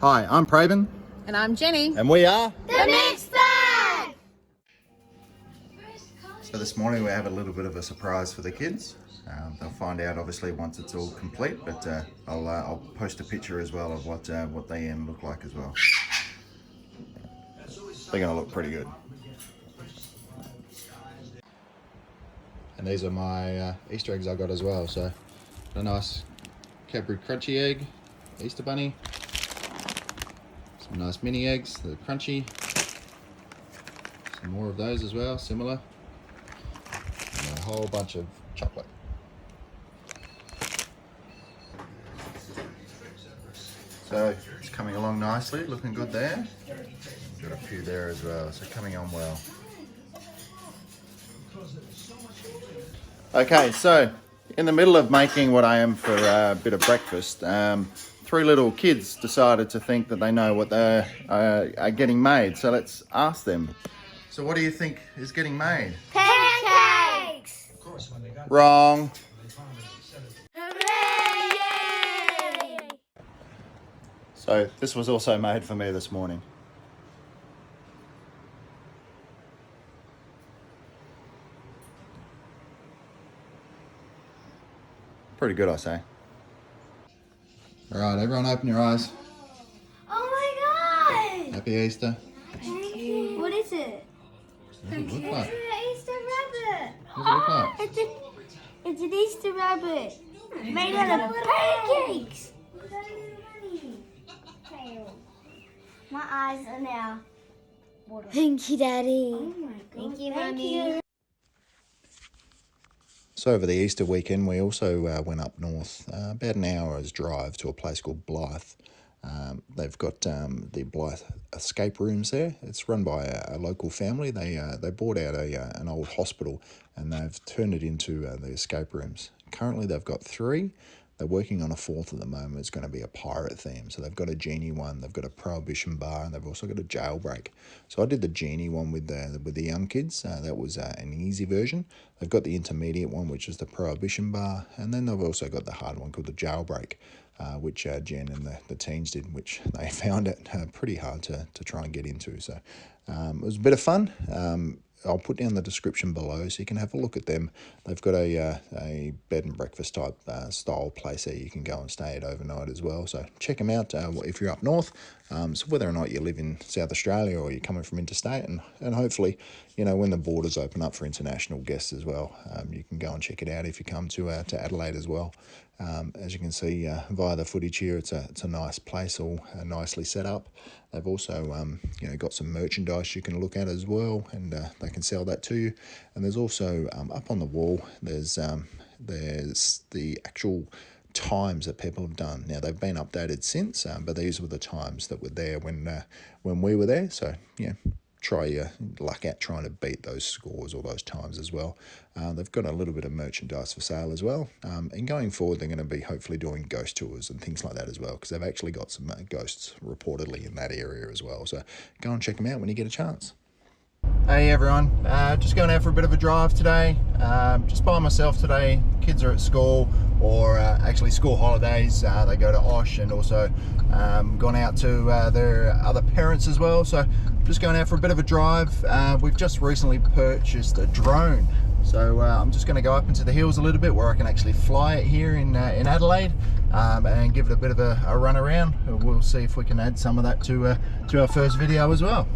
Hi, I'm Praven. And I'm Jenny. And we are The Mixed Bag! So this morning we have a little bit of a surprise for the kids. They'll find out obviously once it's all complete, but I'll post a picture as well of what they look like as well. They're going to look pretty good. And these are my Easter eggs I got as well. So a nice Cadbury crunchy egg, Easter bunny. Some nice mini eggs, they're crunchy. Some more of those as well, similar. And a whole bunch of chocolate. So it's coming along nicely, looking good there. Got a few there as well, so coming on well. Okay, so in the middle of making what I am for a bit of breakfast, three little kids decided to think that they know what they are getting made. So let's ask them. So what do you think is getting made? Pancakes! Wrong. Hooray! So this was also made for me this morning. Pretty good, I say. All right, everyone open your eyes. Oh my god! Happy Easter. What is it? What does it look like? It's an Easter rabbit. What does it look like? It's an Easter rabbit made out of pancakes. My eyes are now watering. Thank you, Daddy. Oh my god. Thank you, Mommy. So over the Easter weekend, we also went up north, about an hour's drive to a place called Blythe. They've got the Blythe escape rooms there. It's run by a local family. They bought out an old hospital and they've turned it into the escape rooms. Currently, they've got 3. They're working on a 4th at the moment. It's going to be a pirate theme. So they've got a genie one, they've got a prohibition bar, and they've also got a jailbreak. So I did the genie one with the young kids. That was an easy version. They've got the intermediate one, which is the prohibition bar, and then they've also got the hard one called the jailbreak, which Jen and the teens did, which they found it pretty hard to try and get into. So it was a bit of fun. I'll put down the description below so you can have a look at them. They've got a bed and breakfast type style place there you can go and stay at overnight as well. So check them out if you're up north. So whether or not you live in South Australia or you're coming from interstate, and hopefully, you know, when the borders open up for international guests as well, you can go and check it out if you come to Adelaide as well. As you can see via the footage here, it's a nice place, all nicely set up. They've also got some merchandise you can look at as well, and they can sell that to you. And there's also up on the wall there's the actual times that people have done. Now they've been updated since, but these were the times that were there when we were there. So yeah, try your luck at trying to beat those scores or those times as well. They've got a little bit of merchandise for sale as well. And going forward, they're going to be hopefully doing ghost tours and things like that as well, because they've actually got some ghosts reportedly in that area as well. So go and check them out when you get a chance. Hey everyone, just going out for a bit of a drive today. Just by myself today. Kids are at school, or actually school holidays. They go to Osh, and also gone out to their other parents as well. So just going out for a bit of a drive. We've just recently purchased a drone. So I'm just going to go up into the hills a little bit where I can actually fly it here in Adelaide, and give it a bit of a run around. We'll see if we can add some of that to our first video as well.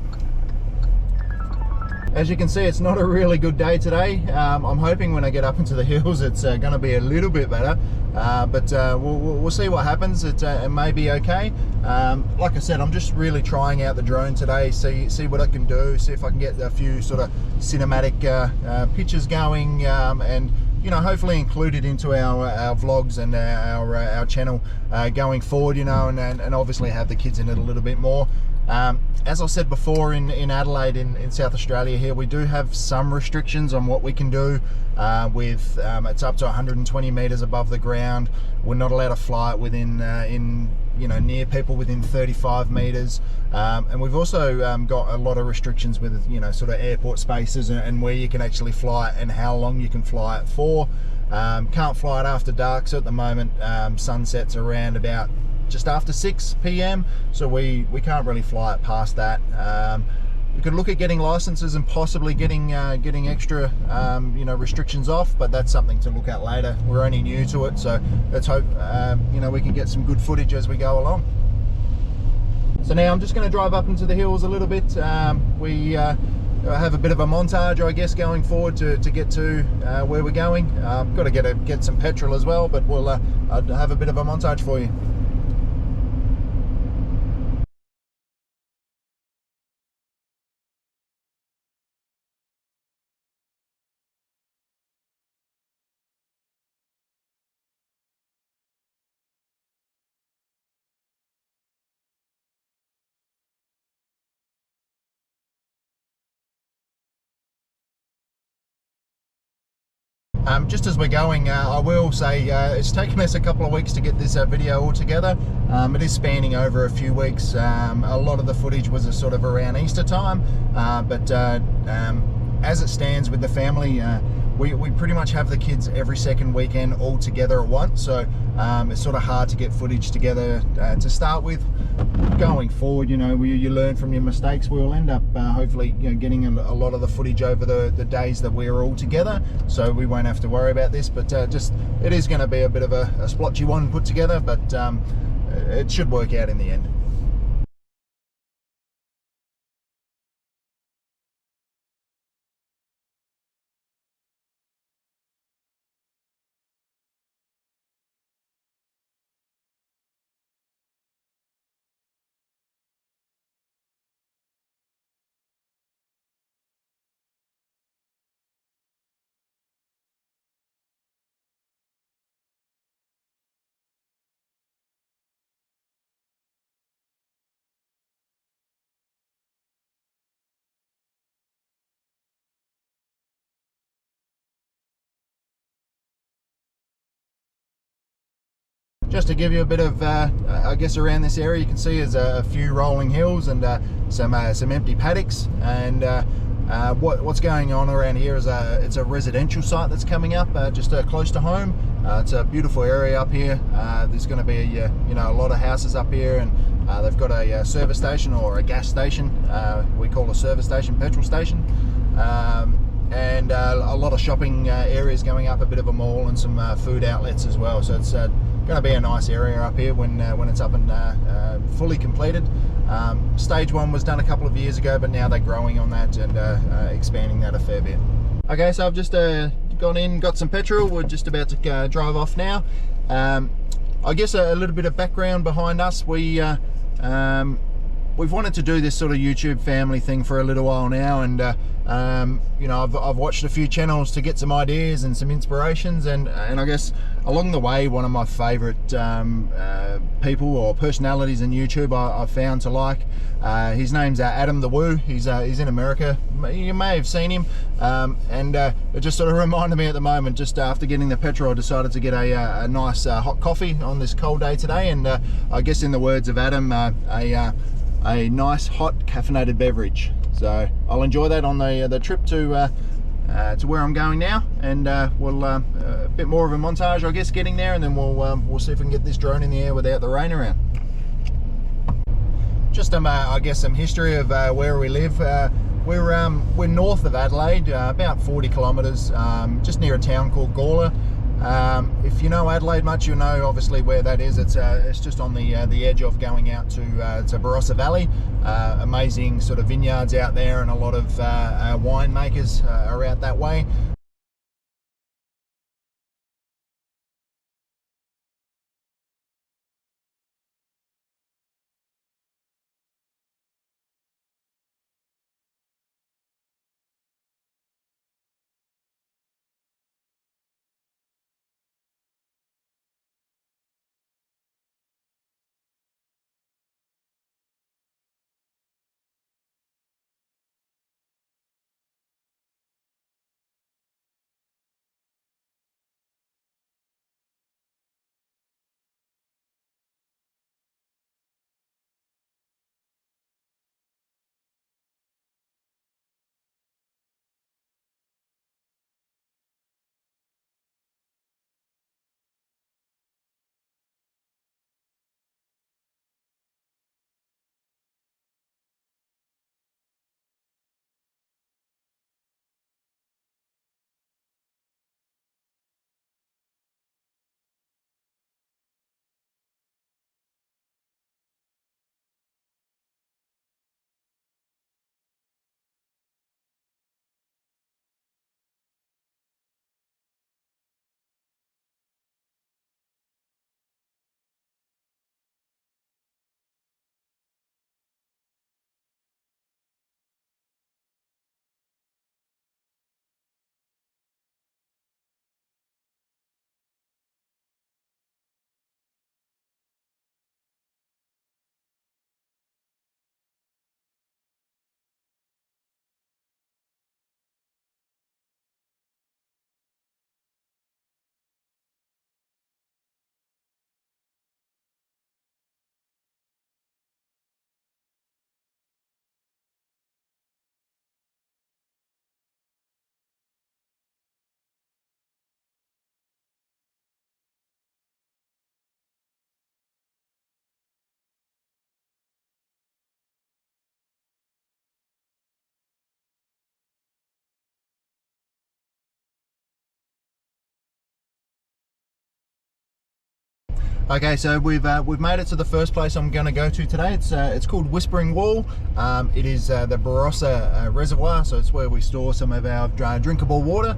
As you can see, it's not a really good day today. I'm hoping when I get up into the hills it's going to be a little bit better, but we'll see what happens. It may be okay. Like I said, I'm just really trying out the drone today, see what I can do, see if I can get a few sort of cinematic pictures going, and you know, hopefully include it into our vlogs and our channel going forward, you know, and obviously have the kids in it a little bit more. As I said before, in Adelaide, in South Australia here, we do have some restrictions on what we can do with it's up to 120 meters above the ground. We're not allowed to fly it within near people within 35 meters, and we've also got a lot of restrictions with, you know, sort of airport spaces and where you can actually fly it and how long you can fly it for. Can't fly it after dark, so at the moment sunsets around about just after 6 p.m, so we can't really fly it past that. We could look at getting licenses and possibly getting extra restrictions off, but that's something to look at later. We're only new to it, so let's hope we can get some good footage as we go along. So now I'm just going to drive up into the hills a little bit. We have a bit of a montage, I guess, going forward to get to where we're going. Got to get some petrol as well, but we'll have a bit of a montage for you. Just as we're going, I will say it's taken us a couple of weeks to get this video all together. It is spanning over a few weeks. A lot of the footage was sort of around Easter time, but as it stands with the family, we pretty much have the kids every second weekend all together at once, so it's sort of hard to get footage together to start with. Going forward, you learn from your mistakes. We'll end up hopefully getting a lot of the footage over the days that we're all together, so we won't have to worry about this, but it is going to be a bit of a splotchy one put together, but it should work out in the end. Just to give you a bit of, I guess, around this area, you can see there's a few rolling hills and some empty paddocks. And what's going on around here is it's a residential site that's coming up just close to home. It's a beautiful area up here. There's going to be a lot of houses up here, and they've got a service station, or a gas station. We call a service station petrol station. And a lot of shopping areas going up, a bit of a mall, and some food outlets as well. So it's going to be a nice area up here when it's up and fully completed. Stage 1 was done a couple of years ago, but now they're growing on that and expanding that a fair bit. Okay, so I've just gone in, got some petrol. We're just about to drive off now. I guess a little bit of background behind us. We've wanted to do this sort of YouTube family thing for a little while now, and I've watched a few channels to get some ideas and some inspirations, and I guess along the way, one of my favorite people or personalities in YouTube I've found to like, his name's Adam the Woo. He's in America. You may have seen him, and it just sort of reminded me at the moment, just after getting the petrol, I decided to get a nice hot coffee on this cold day today, and I guess in the words of Adam, a nice hot caffeinated beverage. So I'll enjoy that on the trip to where I'm going now, and we'll a bit more of a montage, I guess, getting there, and then we'll see if we can get this drone in the air without the rain around. Just I guess some history of where we live. We're north of Adelaide, about 40 kilometres, just near a town called Gawler. If you know Adelaide much, you'll know obviously where that is. It's just on the edge of going out to Barossa Valley. Amazing sort of vineyards out there, and a lot of winemakers are out that way. Okay, so we've made it to the first place I'm going to go to today. It's called Whispering Wall. It is the Barossa Reservoir, so it's where we store some of our drinkable water.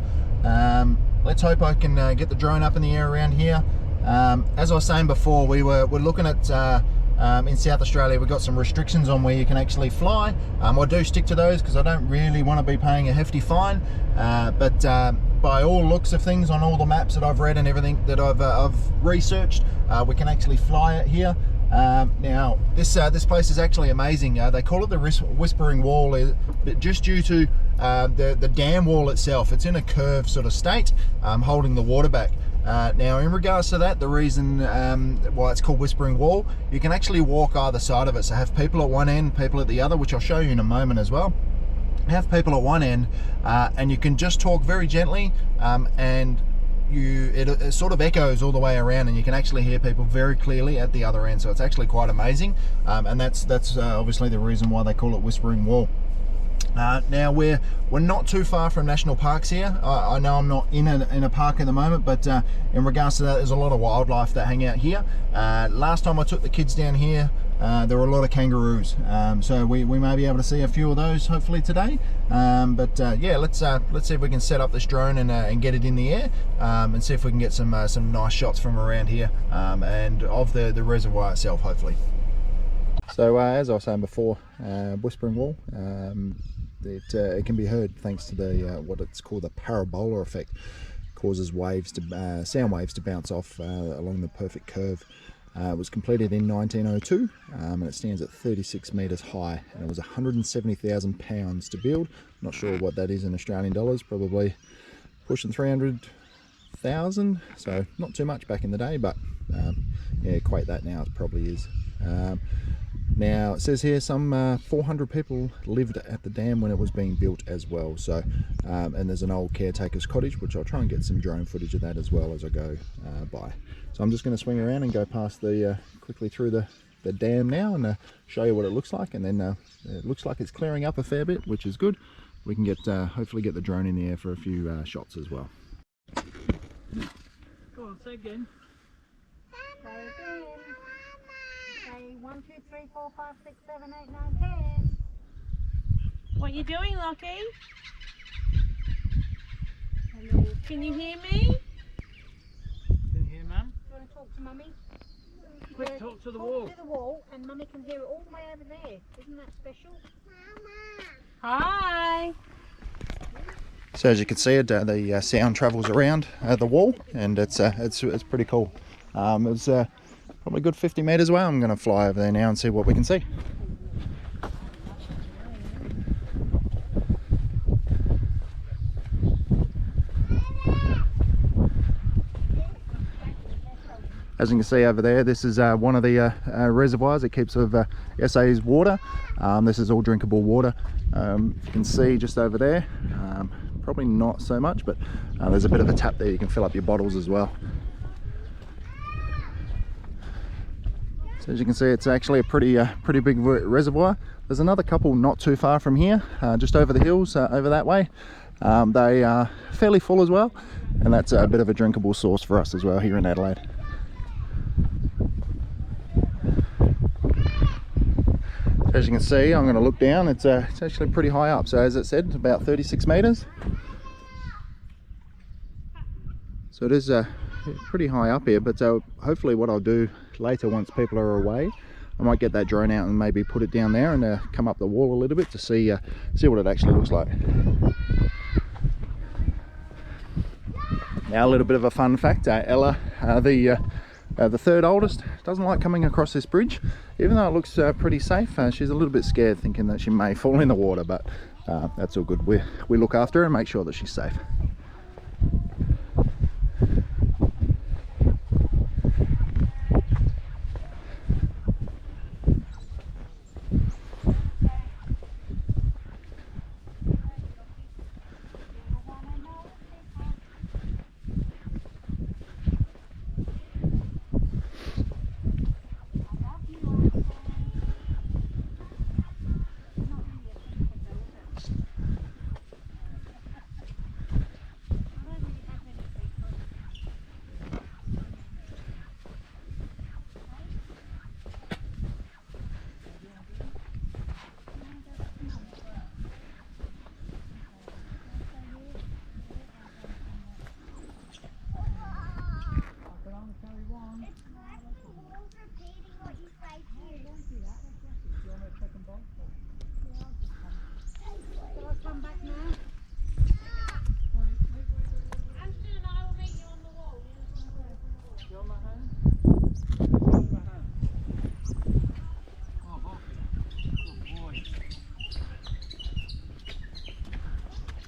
Let's hope I can get the drone up in the air around here. As I was saying before, we're looking at in South Australia, we've got some restrictions on where you can actually fly. I do stick to those because I don't really want to be paying a hefty fine, but by all looks of things on all the maps that I've read and everything that I've researched, we can actually fly it here. Now this place is actually amazing. They call it the Whispering Wall just due to the dam wall itself. It's in a curved sort of state, holding the water back. Now in regards to that, the reason why it's called Whispering Wall, you can actually walk either side of it, so have people at one end, people at the other, which I'll show you in a moment as well. Have people at one end and you can just talk very gently, and it sort of echoes all the way around, and you can actually hear people very clearly at the other end, so it's actually quite amazing. And that's obviously the reason why they call it Whispering Wall. Now we're not too far from national parks here. I know I'm not in a park at the moment, but in regards to that, there's a lot of wildlife that hang out here. Last time I took the kids down here, there were a lot of kangaroos, so we may be able to see a few of those hopefully today. Yeah, let's see if we can set up this drone and get it in the air, and see if we can get some nice shots from around here, and of the reservoir itself hopefully. So as I was saying before, Whispering Wall, it can be heard thanks to the what it's called the parabola effect. Causes waves to sound waves to bounce off along the perfect curve. It was completed in 1902, and it stands at 36 metres high, and it was 170,000 pounds to build. Not sure what that is in Australian dollars, probably pushing 300,000, so not too much back in the day, but yeah, equate that now, it probably is. Now it says here some 400 people lived at the dam when it was being built as well. So and there's an old caretaker's cottage, which I'll try and get some drone footage of that as well as I go by. So I'm just going to swing around and go past the quickly through the dam now, and show you what it looks like. And then it looks like it's clearing up a fair bit, which is good. We can get hopefully get the drone in the air for a few shots as well. Go on, say again. 1, 2, 3, 4, 5, 6, 7, 8, 9, 10. What are you doing, Lockie? Hello. Can you hear me? Can you hear, Mum? Do you want to talk to Mummy? Quick, talk to the wall. Talk to the wall, and Mummy can hear it all the way over there. Isn't that special? Hi. So as you can see, the sound travels around the wall, and it's pretty cool. It's probably a good 50 metres away. I'm going to fly over there now and see what we can see. As you can see over there, this is one of the reservoirs. It keeps of SA's water. This is all drinkable water. You can see just over there, probably not so much, but there's a bit of a tap there. You can fill up your bottles as well. So as you can see, it's actually a pretty big reservoir. There's another couple not too far from here, just over the hills, over that way. They are fairly full as well, and that's a bit of a drinkable source for us as well here in Adelaide. As you can see, I'm going to look down. It's actually pretty high up. So as it said, about 36 metres. So it is pretty high up here, but hopefully what I'll do later, once people are away, I might get that drone out and maybe put it down there and come up the wall a little bit to see what it actually looks like. Now a little bit of a fun fact, Ella, the third oldest, doesn't like coming across this bridge, even though it looks pretty safe. She's a little bit scared, thinking that she may fall in the water, but that's all good. We look after her and make sure that she's safe.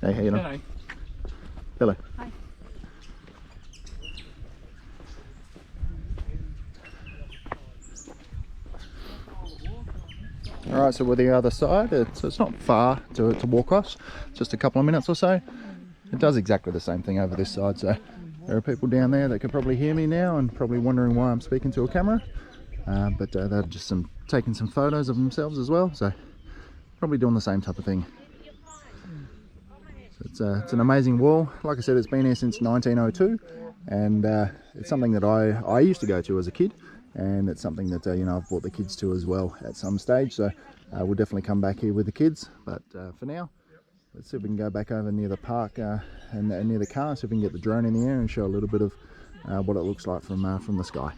Hey, how you doing? Hello. Hello. Hi. All right, so we're the other side. It's not far to walk across, just a couple of minutes or so. It does exactly the same thing over this side, so there are people down there that could probably hear me now and probably wondering why I'm speaking to a camera. But they're just taking some photos of themselves as well, so probably doing the same type of thing. So it's an amazing wall. Like I said, it's been here since 1902, and it's something that I used to go to as a kid, and it's something that you know, I've brought the kids to as well at some stage. So we'll definitely come back here with the kids. But for now, let's see if we can go back over near the park and near the car, see if we can get the drone in the air and show a little bit of what it looks like from the sky.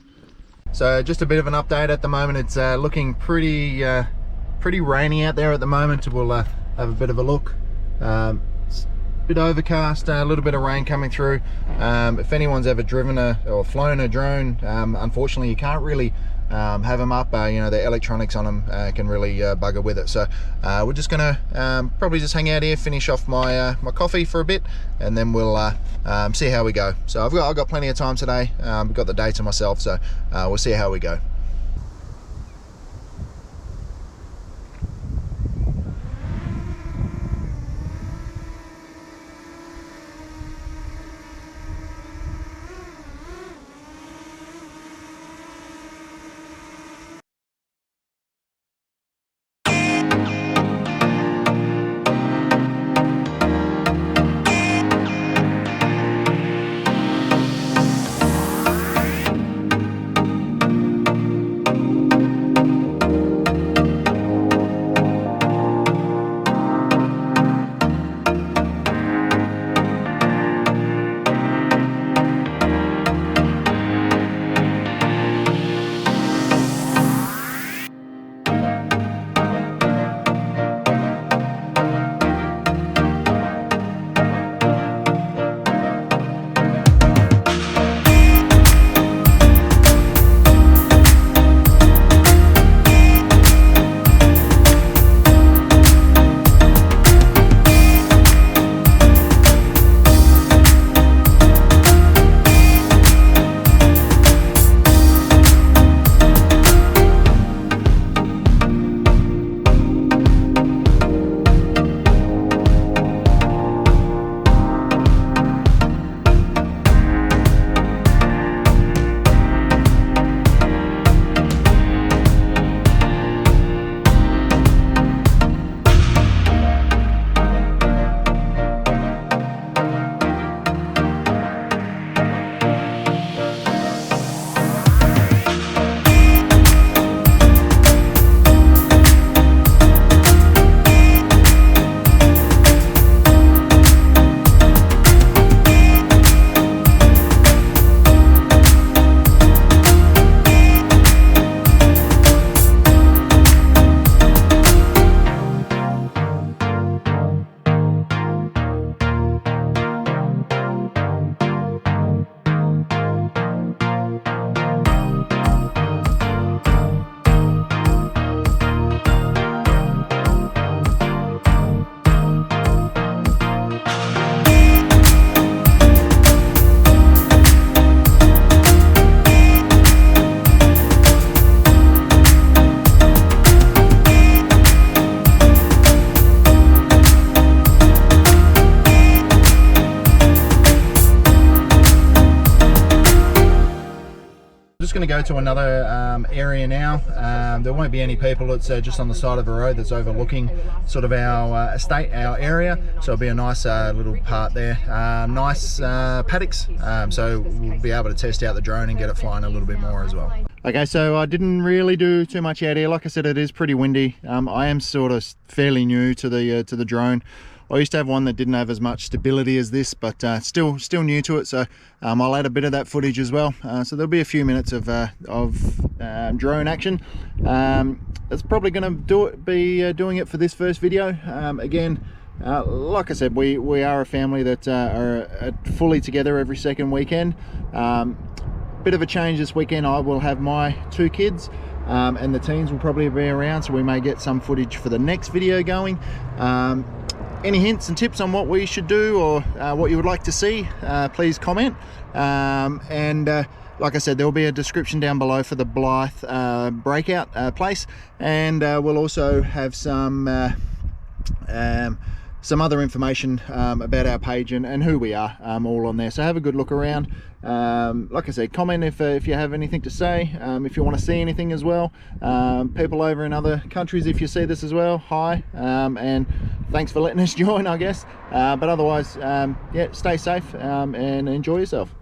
So just a bit of an update at the moment. It's looking pretty rainy out there at the moment. We'll have a bit of a look. It's a bit overcast, a little bit of rain coming through. If anyone's ever driven or flown a drone, unfortunately you can't really have them up. You know, the electronics on them can really bugger with it. So we're just gonna probably just hang out here, finish off my my coffee for a bit, and then we'll see how we go. So I've got plenty of time today. We've got the day to myself, so we'll see how we go. Going to go to another area now. There won't be any people. It's just on the side of a road that's overlooking sort of our estate, our area, so it'll be a nice little part there. Nice paddocks, so we'll be able to test out the drone and get it flying a little bit more as well. Okay, so I didn't really do too much out here. Like I said, it is pretty windy. I am sort of fairly new to the drone. I used to have one that didn't have as much stability as this, but still new to it, so I'll add a bit of that footage as well. So there'll be a few minutes of drone action. That's probably going to be doing it for this first video. Again, like I said, we are a family that are fully together every second weekend. Bit of a change this weekend. I will have my 2 kids, and the teens will probably be around, so we may get some footage for the next video going. any hints and tips on what we should do, or what you would like to see, please comment. Like I said, there will be a description down below for the Blythe breakout place, and we'll also have some other information about our page and who we are, all on there. So have a good look around. Like I said, comment if you have anything to say, if you want to see anything as well. People over in other countries, if you see this as well, hi, and thanks for letting us join, I guess. But otherwise, yeah, stay safe and enjoy yourself.